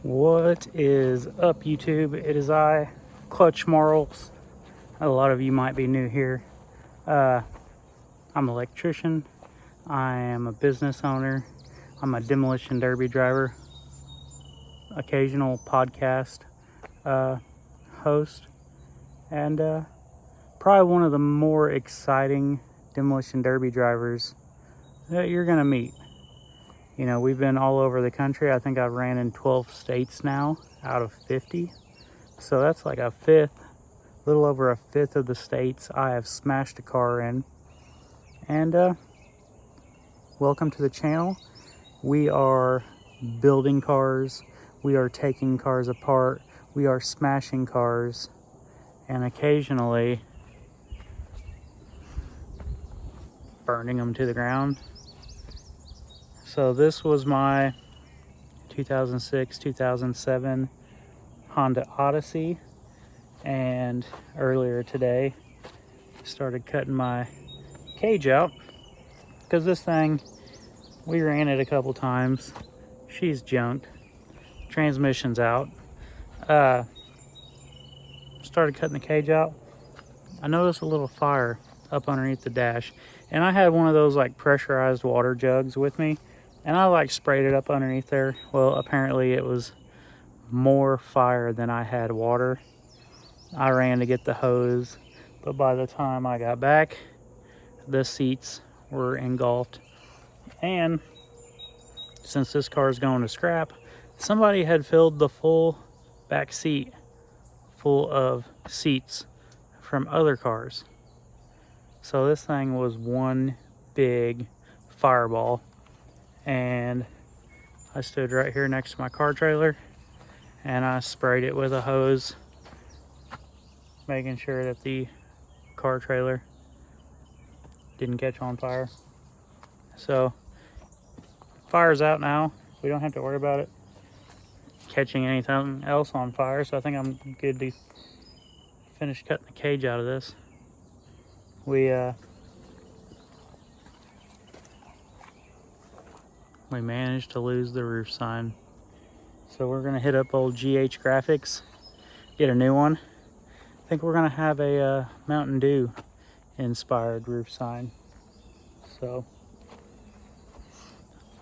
What is up, YouTube? It is I, Clutch Marles. A lot of you might be new here. I'm an electrician. I am a business owner. I'm a demolition derby driver, occasional podcast host, and probably one of the more exciting demolition derby drivers that you're gonna meet. You know, we've been all over the country. I think I've ran in 12 states now out of 50. So that's like a little over a fifth of the states I have smashed a car in. And welcome to the channel. We are building cars. We are taking cars apart. We are smashing cars. And occasionally burning them to the ground. So this was my 2006-2007 Honda Odyssey, and earlier today started cutting my cage out because this thing, we ran it a couple times. She's junked, transmission's out. Started cutting the cage out. I noticed a little fire up underneath the dash, and I had one of those like pressurized water jugs with me. And I like sprayed it up underneath there. Well, apparently it was more fire than I had water. I ran to get the hose, but by the time I got back, the seats were engulfed. And since this car is going to scrap, somebody had filled the full back seat full of seats from other cars. So this thing was one big fireball. And I stood right here next to my car trailer and I sprayed it with a hose, making sure that the car trailer didn't catch on fire. So fire's out now. We don't have to worry about it catching anything else on fire. So I think I'm good to finish cutting the cage out of this. We managed to lose the roof sign. So we're gonna hit up old GH Graphics, get a new one. I think we're gonna have a Mountain Dew inspired roof sign. So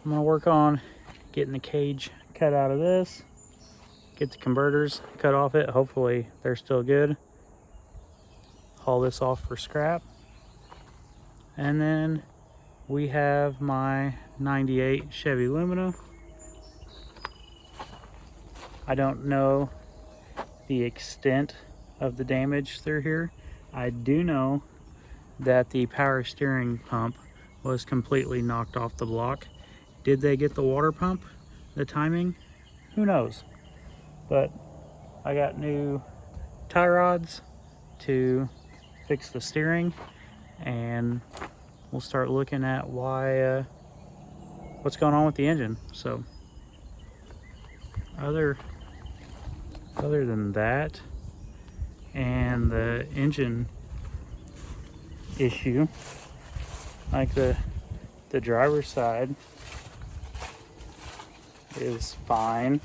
I'm gonna work on getting the cage cut out of this, get the converters cut off it. Hopefully they're still good. Haul this off for scrap. And then we have my 98 Chevy Lumina. I don't know the extent of the damage through here. I do know that the power steering pump was completely knocked off the block. Did they get the water pump? The timing? Who knows? But I got new tie rods to fix the steering, and we'll start looking at what's going on with the engine. So other than that and the engine issue, like the driver's side is fine.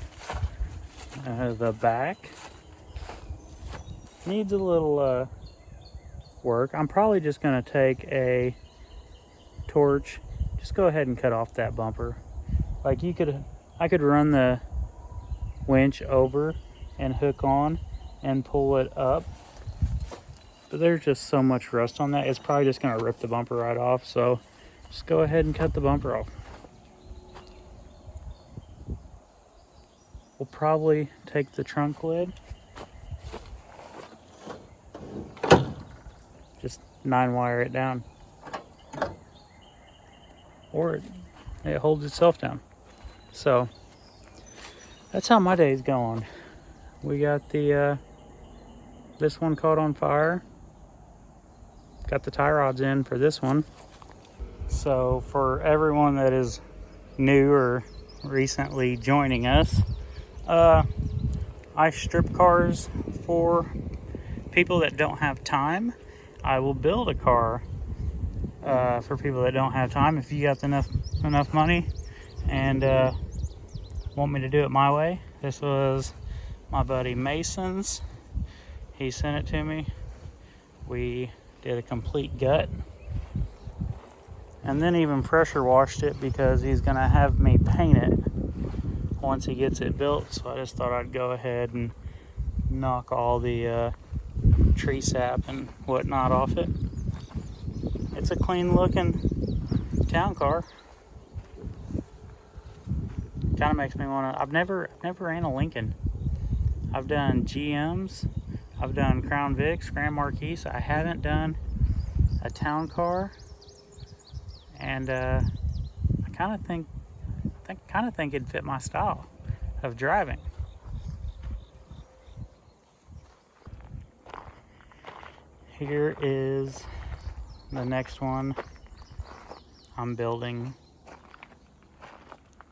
The back needs a little work. I'm probably just gonna take a torch, just go ahead and cut off that bumper. Like I could run the winch over and hook on and pull it up, but there's just so much rust on that, it's probably just gonna rip the bumper right off. So just go ahead and cut the bumper off. We'll probably take the trunk lid, just 9-wire it down, or it holds itself down. So that's how my day's going. We got this one caught on fire. Got the tie rods in for this one. So for everyone that is new or recently joining us, I strip cars for people that don't have time. I will build a car for people that don't have time. If you got enough money and want me to do it my way. This was my buddy Mason's. He sent it to me. We did a complete gut. And then even pressure washed it because he's gonna have me paint it once he gets it built. So I just thought I'd go ahead and knock all the tree sap and whatnot off it. It's a clean looking town car. Kind of makes me want to. I've never ran a Lincoln. I've done GMs, I've done Crown Vics, Grand Marquis. I haven't done a town car, and I kind of think it'd fit my style of driving. Here is the next one I'm building.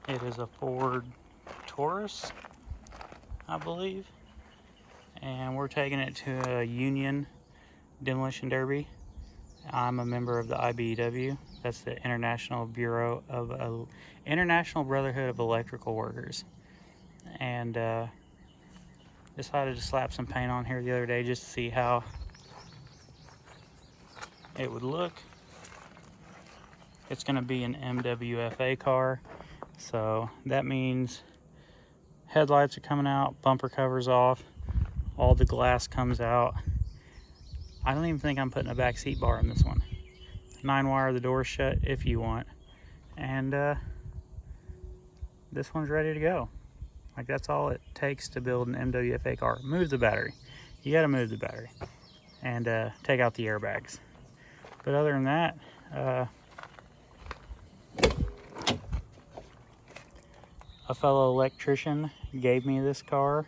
It is a Ford Taurus, I believe, and we're taking it to a Union Demolition Derby. I'm a member of the IBEW. That's the International Brotherhood of Electrical Workers, and decided to slap some paint on here the other day just to see how it would look. It's going to be an MWFA car, so that means headlights are coming out, bumper covers off, all the glass comes out. I don't even think I'm putting a back seat bar in this one. 9-wire the door shut if you want, and this one's ready to go. Like, that's all it takes to build an MWFA car. Move the battery. You got to move the battery and take out the airbags. But other than that, a fellow electrician gave me this car.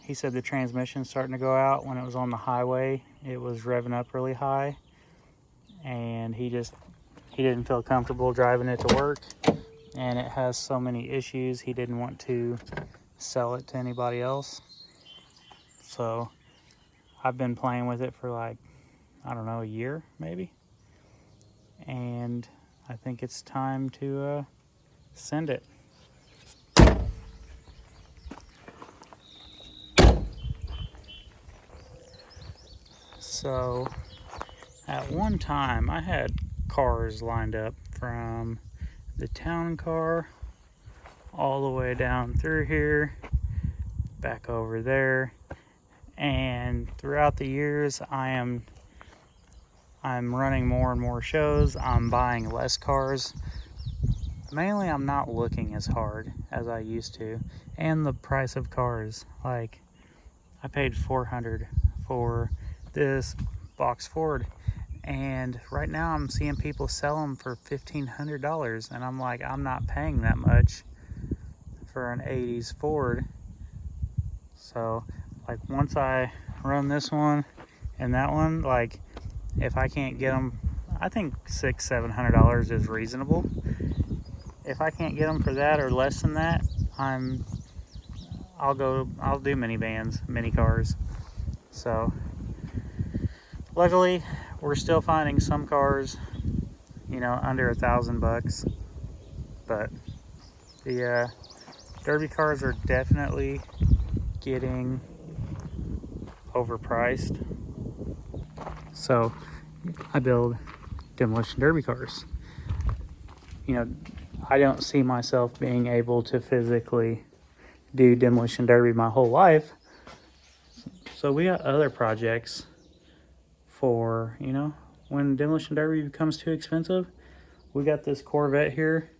He said the transmission's starting to go out. When it was on the highway, it was revving up really high, and he didn't feel comfortable driving it to work, and it has so many issues he didn't want to sell it to anybody else. So I've been playing with it for like, I don't know, a year maybe, and I think it's time to send it. So at one time I had cars lined up from the town car all the way down through here, back over there, and throughout the years I'm running more and more shows. I'm buying less cars. Mainly I'm not looking as hard as I used to, and the price of cars, like I paid $400 for this box Ford, and right now I'm seeing people sell them for $1,500, and I'm like, I'm not paying that much for an 80s Ford. So like, once I run this one and that one, like, if I can't get them, I think $600-700 is reasonable. If I can't get them for that or less than that, I'll do minivans, mini cars. So luckily we're still finding some cars, you know, under $1,000, but the derby cars are definitely getting overpriced. So I build demolition derby cars. You know, I don't see myself being able to physically do demolition derby my whole life. So we got other projects for, you know, when demolition derby becomes too expensive. We got this Corvette here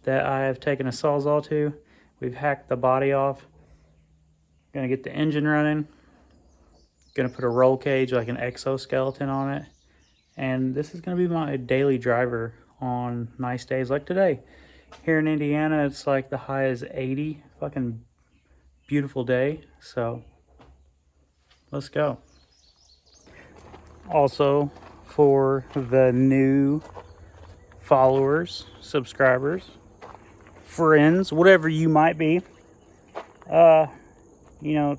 that I have taken a Sawzall to. We've hacked the body off. Gonna get the engine running. Gonna put a roll cage, like an exoskeleton, on it. And this is gonna be my daily driver on nice days like today. Here in Indiana, it's like the high is 80. Fucking beautiful day. So let's go. Also, for the new followers, subscribers, friends, whatever you might be, you know,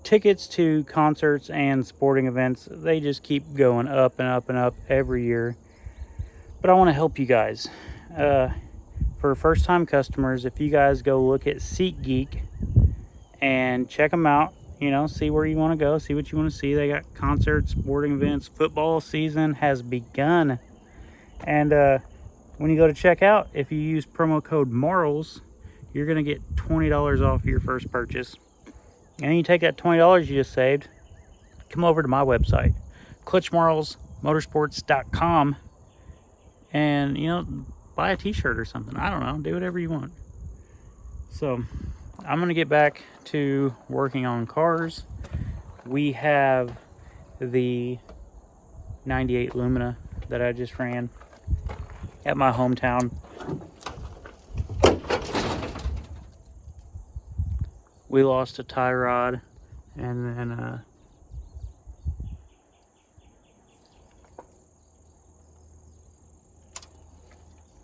tickets to concerts and sporting events, they just keep going up and up and up every year. But I want to help you guys. for first time customers, if you guys go look at SeatGeek and check them out, you know, see where you want to go, see what you want to see. They got concerts, sporting events, football season has begun. And when you go to check out, if you use promo code Marles, you're going to get $20 off your first purchase. And you take that $20 you just saved, come over to my website, clutchmarlesmotorsports.com, and, you know, buy a t-shirt or something. I don't know, do whatever you want. So I'm going to get back to working on cars. We have the 98 Lumina that I just ran at my hometown. We lost a tie rod, and then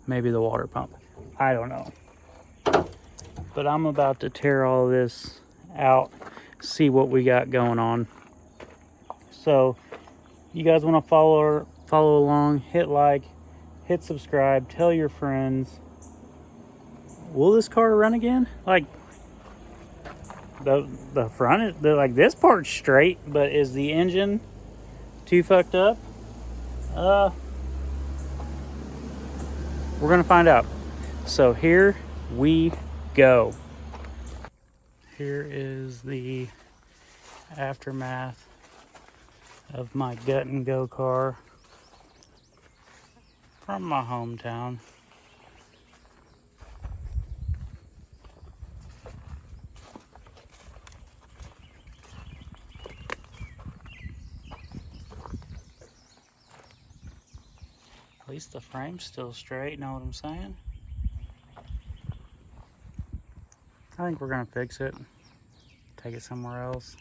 maybe the water pump. I don't know. But I'm about to tear all this out, see what we got going on. So you guys want to follow along, hit like, hit subscribe, tell your friends. Will this car run again? Like, the front, like this part's straight, but is the engine too fucked up? We're gonna find out. So here we go. Here is the aftermath of my gut and go car from my hometown. At least the frame's still straight, know what I'm saying? I think we're gonna fix it, take it somewhere else.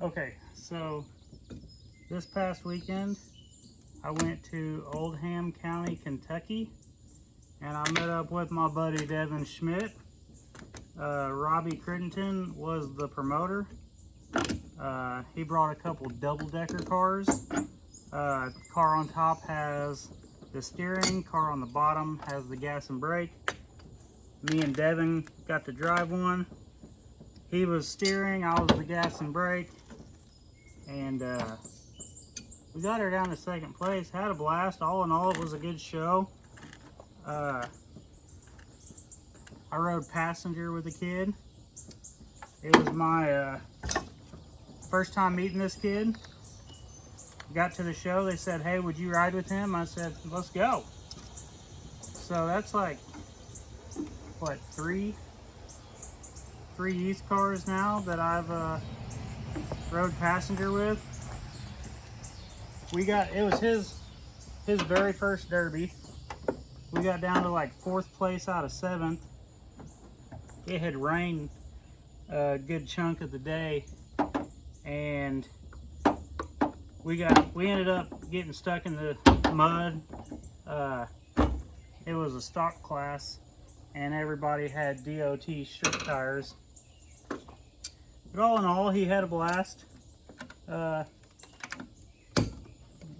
Okay, so this past weekend, I went to Oldham County, Kentucky, and I met up with my buddy Devin Schmidt. Robbie Crittenton was the promoter. He brought a couple double-decker cars. Car on top has the steering, car on the bottom has the gas and brake. Me and Devin got to drive one. He was steering, I was the gas and brake. And we got her down to second place, had a blast. All in all, it was a good show. I rode passenger with a kid. It was my first time meeting this kid. Got to the show, they said, hey, would you ride with him? I said, let's go. So that's like, what, three youth cars now that I've rode passenger with. It was his very first derby. We got down to like 4th place out of 7th. It had rained a good chunk of the day, and we ended up getting stuck in the mud. It was a stock class, and everybody had DOT strip tires. But all in all, he had a blast.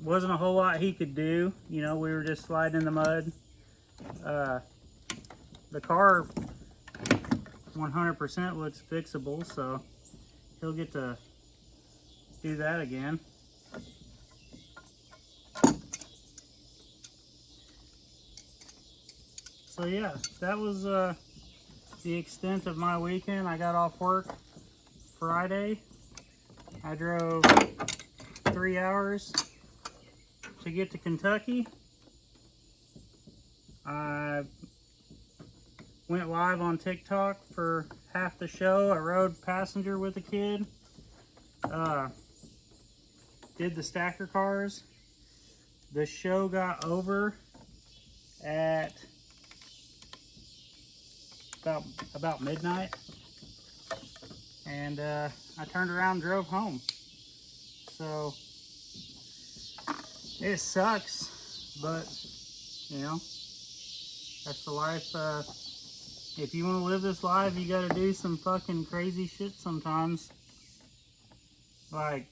Wasn't a whole lot he could do. You know, we were just sliding in the mud. The car 100% looks fixable, so he'll get to do that again. So yeah, that was the extent of my weekend. I got off work Friday. I drove 3 hours to get to Kentucky. I went live on TikTok for half the show. I rode passenger with a kid. Did the stacker cars. The show got over at about midnight, and I turned around and drove home. So it sucks, but you know, that's the life. If you want to live this life, you got to do some fucking crazy shit sometimes, like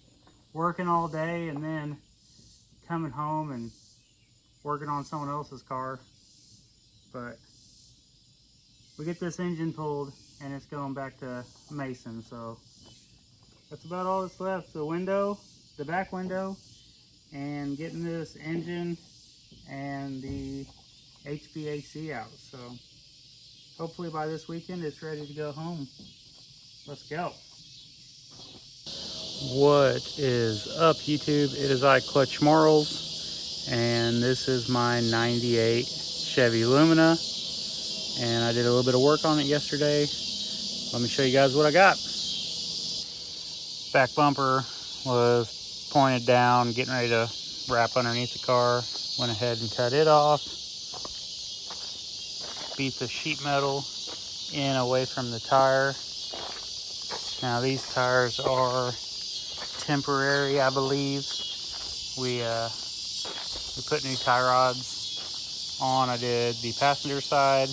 working all day and then coming home and working on someone else's car, but we get this engine pulled and it's going back to Mason. So that's about all that's left. The window, the back window, and getting this engine and the HVAC out. So hopefully by this weekend it's ready to go home. Let's go. What is up, YouTube? It is I, Clutch Marles, and this is my 98 Chevy Lumina, and I did a little bit of work on it yesterday. Let me show you guys what I got. Back bumper was pointed down, getting ready to wrap underneath the car. Went ahead and cut it off. Beat the sheet metal in away from the tire. Now these tires are temporary, I believe. We put new tie rods on. I did the passenger side,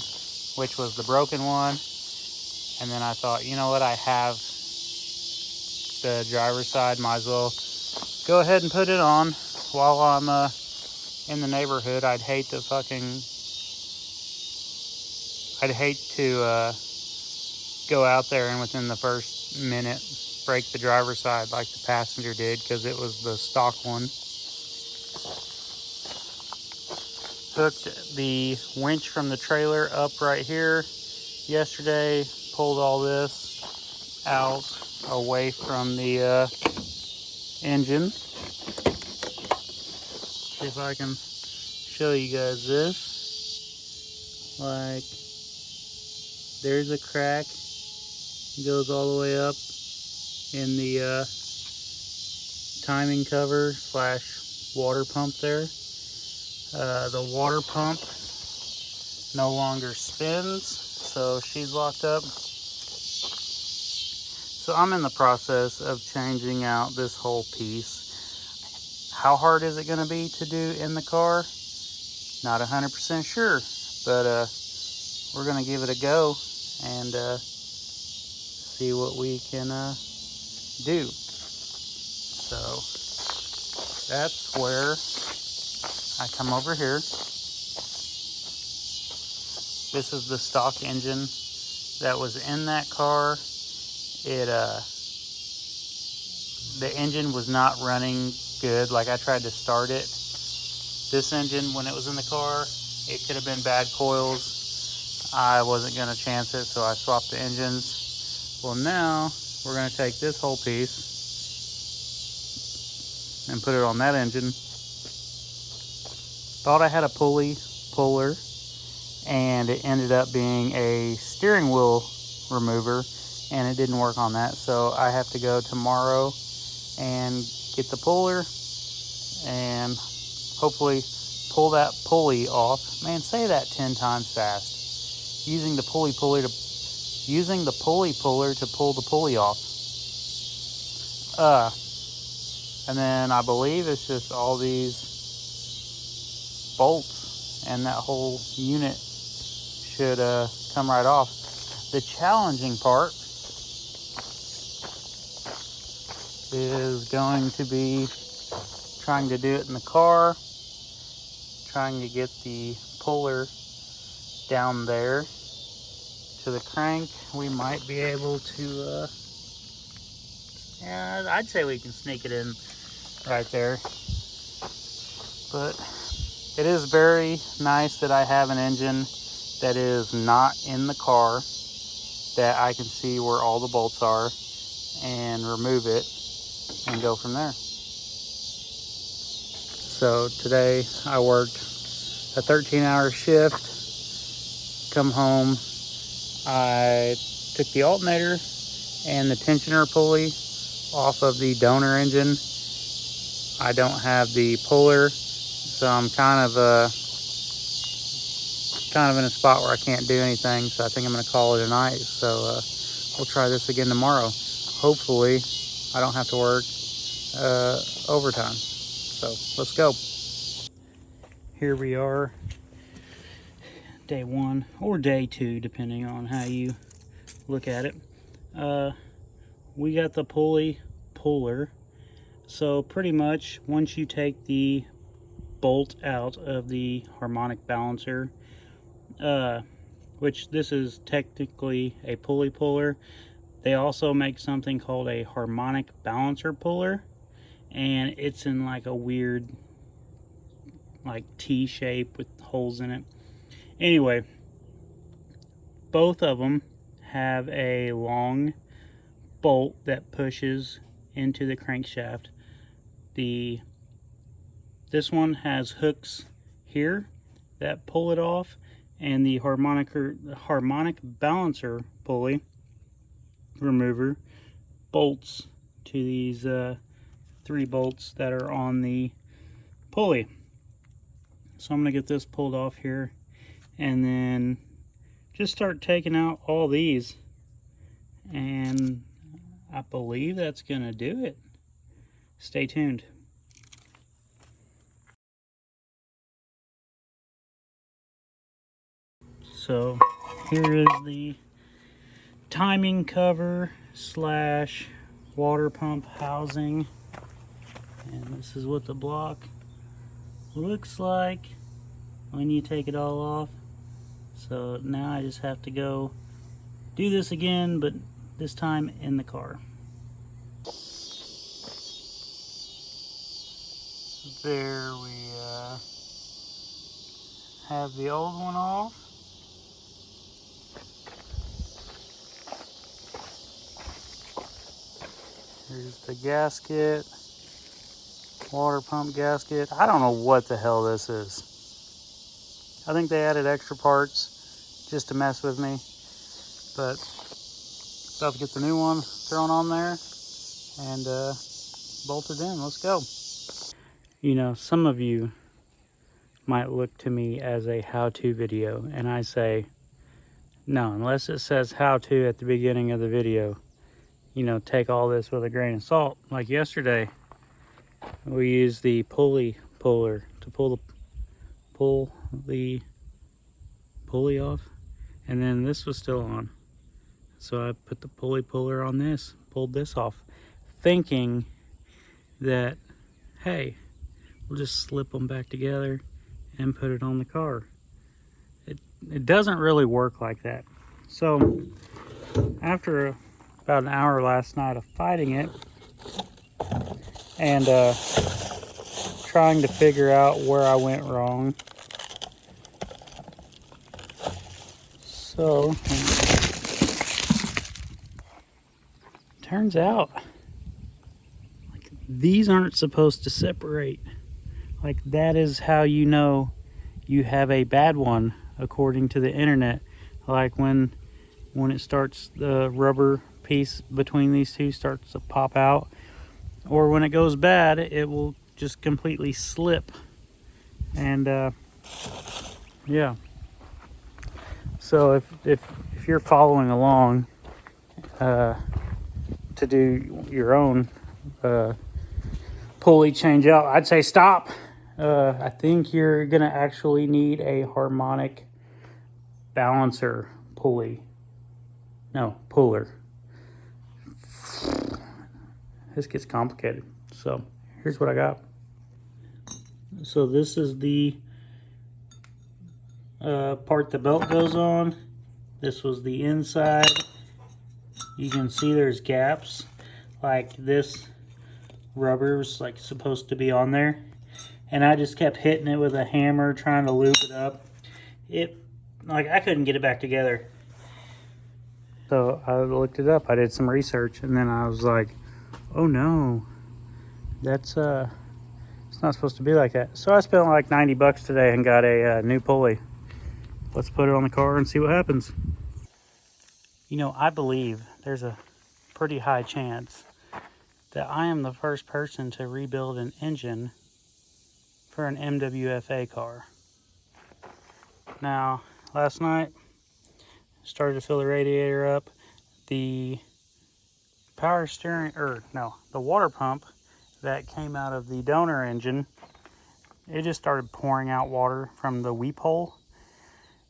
which was the broken one, and then I thought, you know what, I have the driver's side, might as well go ahead and put it on while I'm in the neighborhood. I'd hate to go out there and within the first minute break the driver's side like the passenger did, because it was the stock one. Hooked the winch from the trailer up right here yesterday, pulled all this out away from the engine. See if I can show you guys this. Like, there's a crack, it goes all the way up in the timing cover / water pump there. The water pump no longer spins, so she's locked up. So I'm in the process of changing out this whole piece. How hard is it going to be to do in the car? Not 100% sure, but we're going to give it a go and see what we can do. So that's where I come over here. This is the stock engine that was in that car. The engine was not running good. Like, I tried to start it. This engine, when it was in the car, it could have been bad coils. I wasn't going to chance it, so I swapped the engines. Well, now we're going to take this whole piece and put it on that engine. Thought I had a puller, and it ended up being a steering wheel remover, and it didn't work on that. So I have to go tomorrow and get the puller and hopefully pull that pulley off. Man, say that 10 times fast. Using the pulley puller to pull the pulley off. And then I believe it's just all these bolts, and that whole unit should come right off. The challenging part is going to be trying to do it in the car, trying to get the puller down there to the crank. We might be able to I'd say we can sneak it in right there, but it is very nice that I have an engine that is not in the car, that I can see where all the bolts are and remove it and go from there. So today I worked a 13-hour shift, come home, I took the alternator and the tensioner pulley off of the donor engine. I don't have the puller, so I'm kind of in a spot where I can't do anything, so I think I'm going to call it a night. So we'll try this again tomorrow. Hopefully I don't have to work overtime. So let's go. Here we are, day 1 or day 2, depending on how you look at it. We got the puller. So pretty much once you take the bolt out of the harmonic balancer, which this is technically a pulley puller. They also make something called a harmonic balancer puller, and it's in like a weird like T shape with holes in it. Anyway, both of them have a long bolt that pushes into the crankshaft. This one has hooks here that pull it off, and the harmonic balancer pulley remover bolts to these 3 bolts that are on the pulley. So I'm going to get this pulled off here and then just start taking out all these, and I believe that's going to do it. Stay tuned. So here is the timing cover slash water pump housing, and this is what the block looks like when you take it all off. So now I just have to go do this again, but this time in the car. There we have the old one off. Here's the gasket, water pump gasket. I don't know what the hell this is. I think they added extra parts just to mess with me, but about to get the new one thrown on there and bolted in. Let's go. You know, some of you might look to me as a how-to video, and I say, no, unless it says how-to at the beginning of the video, you know, take all this with a grain of salt. Like yesterday, we used the pulley puller to pull the pulley off, and then this was still on. So I put the pulley puller on this, pulled this off, thinking that, hey, we'll just slip them back together and put it on the car. It doesn't really work like that. So after about an hour last night of fighting it and trying to figure out where I went wrong, so turns out like these aren't supposed to separate. Like, that is how you know you have a bad one according to the internet. Like when it starts, the rubber piece between these two starts to pop out, or when it goes bad, it will just completely slip. And yeah, so if you're following along to do your own pulley change out, I'd say stop. I think you're gonna actually need a harmonic balancer pulley. No, puller. This gets complicated. So here's what I got. So this is the part the belt goes on. This was the inside. You can see there's gaps. Like, this rubber's like supposed to be on there, and I just kept hitting it with a hammer trying to lube it up. Like, I couldn't get it back together. So I looked it up. I did some research, and then I was like, oh no, that's it's not supposed to be like that. So I spent like 90 bucks today and got a new pulley. Let's put it on the car and see what happens. You know, I believe there's a pretty high chance that I am the first person to rebuild an engine for an MWFA car. Now, last night, started to fill the radiator up. The power steering, the water pump that came out of the donor engine, it just started pouring out water from the weep hole.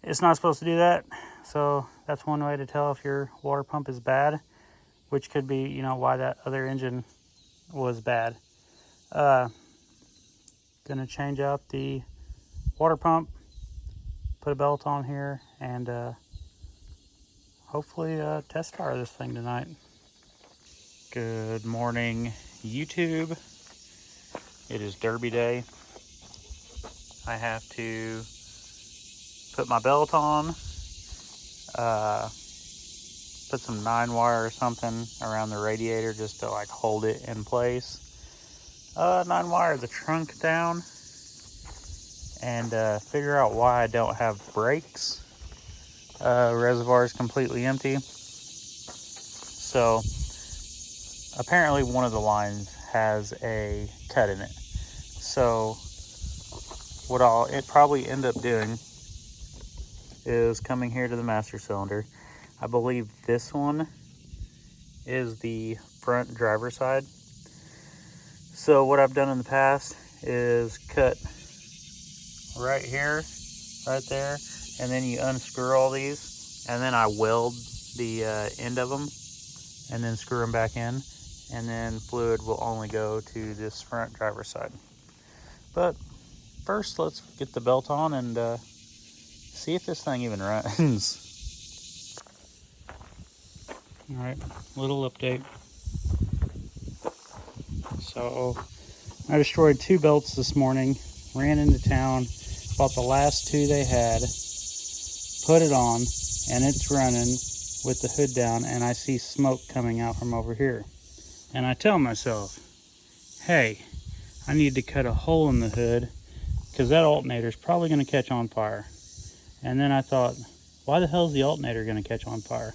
It's not supposed to do that, so that's one way to tell if your water pump is bad, which could be, you know, why that other engine was bad. Gonna change out the water pump, put a belt on here, and hopefully test fire this thing tonight. Good morning, YouTube. It is Derby Day. I have to put my belt on, put some 9-wire or something around the radiator just to like hold it in place. 9-wire the trunk down, and figure out why I don't have brakes. Reservoir is completely empty. So apparently one of the lines has a cut in it. So what I'll probably end up doing is coming here to the master cylinder. I believe this one is the front driver's side. So what I've done in the past is cut right here, right there, and then you unscrew all these, and then I weld the end of them, and then screw them back in, and then fluid will only go to this front driver's side. But first, let's get the belt on and see if this thing even runs. All right, little update. So I destroyed 2 belts this morning, ran into town, bought the last 2 they had, put it on, and it's running with the hood down, and I see smoke coming out from over here. And I tell myself, hey, I need to cut a hole in the hood because that alternator is probably going to catch on fire. And then I thought, why the hell is the alternator going to catch on fire?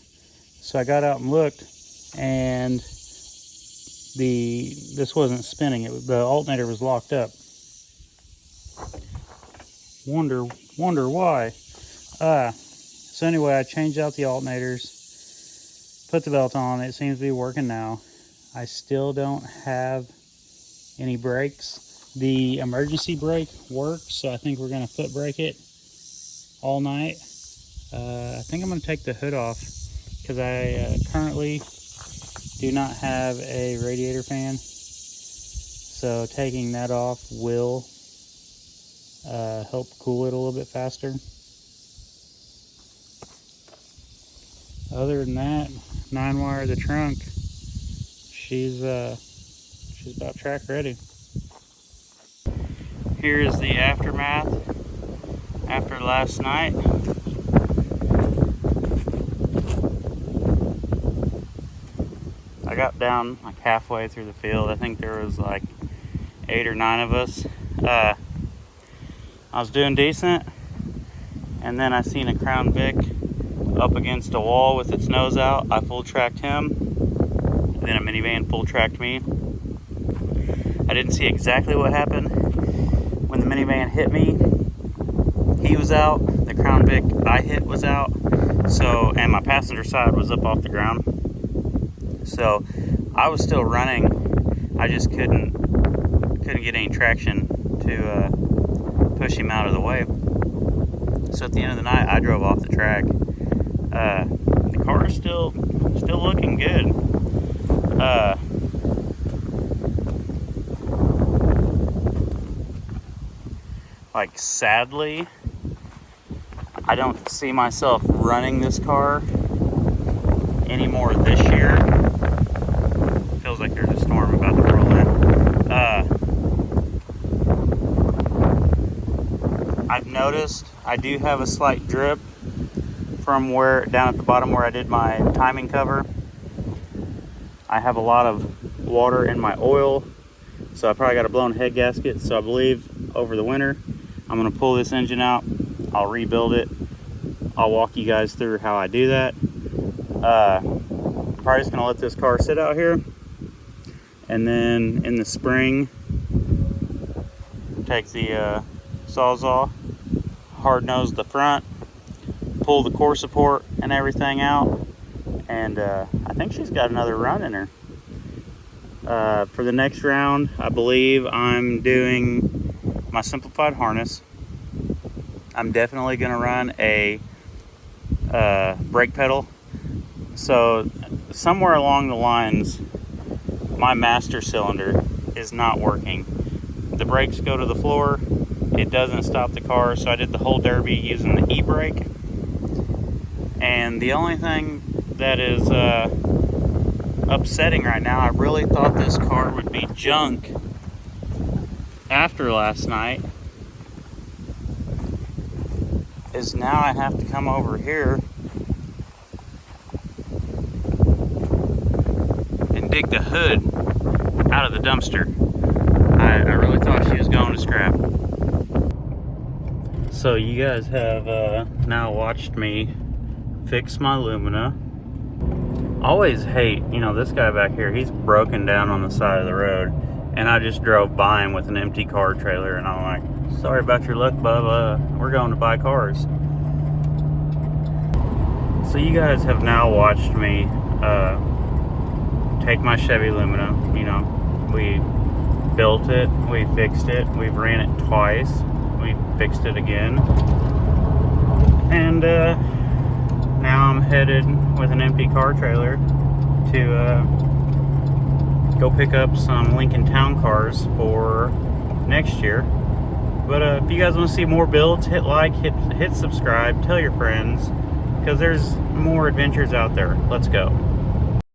So I got out and looked, and this wasn't spinning. The alternator was locked up. Wonder why. So anyway, I changed out the alternators, put the belt on. It seems to be working now. I still don't have any brakes. The emergency brake works, so I think we're going to foot brake it all night. I think I'm going to take the hood off because I currently do not have a radiator fan. So taking that off will help cool it a little bit faster. Other than that, 9-wire the trunk. She's about track ready. Here's the aftermath after last night. I got down like halfway through the field. I think there was like 8 or 9 of us. I was doing decent, and then I seen a Crown Vic up against a wall with its nose out. I full tracked him, then a minivan full tracked me. I didn't see exactly what happened. When the minivan hit me, he was out. The Crown Vic I hit was out. So, and my passenger side was up off the ground. So I was still running. I just couldn't get any traction to push him out of the way. So at the end of the night, I drove off the track. The car is still looking good. Like, sadly, I don't see myself running this car anymore this year. Feels like there's a storm about to roll in. I've noticed I do have a slight drip from where down at the bottom where I did my timing cover. I have a lot of water in my oil, so I probably got a blown head gasket. So I believe over the winter I'm gonna pull this engine out, I'll rebuild it, I'll walk you guys through how I do that. I'm probably just gonna let this car sit out here, and then in the spring take the Sawzall, hard nose the front, pull the core support and everything out, and I think she's got another run in her. For the next round, I believe I'm doing my simplified harness. I'm definitely going to run a brake pedal. So somewhere along the lines, my master cylinder is not working. the brakes go to the floor, it doesn't stop the car. So I did the whole derby using the e-brake. And the only thing that is upsetting right now, I really thought this car would be junk after last night, is now I have to come over here and dig the hood out of the dumpster. I really thought she was going to scrap. So you guys have now watched me fix my Lumina. Always hate, you know, this guy back here, he's broken down on the side of the road, and I just drove by him with an empty car trailer, and I'm like, sorry about your luck, bub, we're going to buy cars. So you guys have now watched me take my Chevy Lumina. You know, we built it, we fixed it, we've ran it twice, we fixed it again, and now I'm headed with an empty car trailer to go pick up some Lincoln Town cars for next year. But if you guys want to see more builds, hit like, hit subscribe, tell your friends, because there's more adventures out there. Let's go.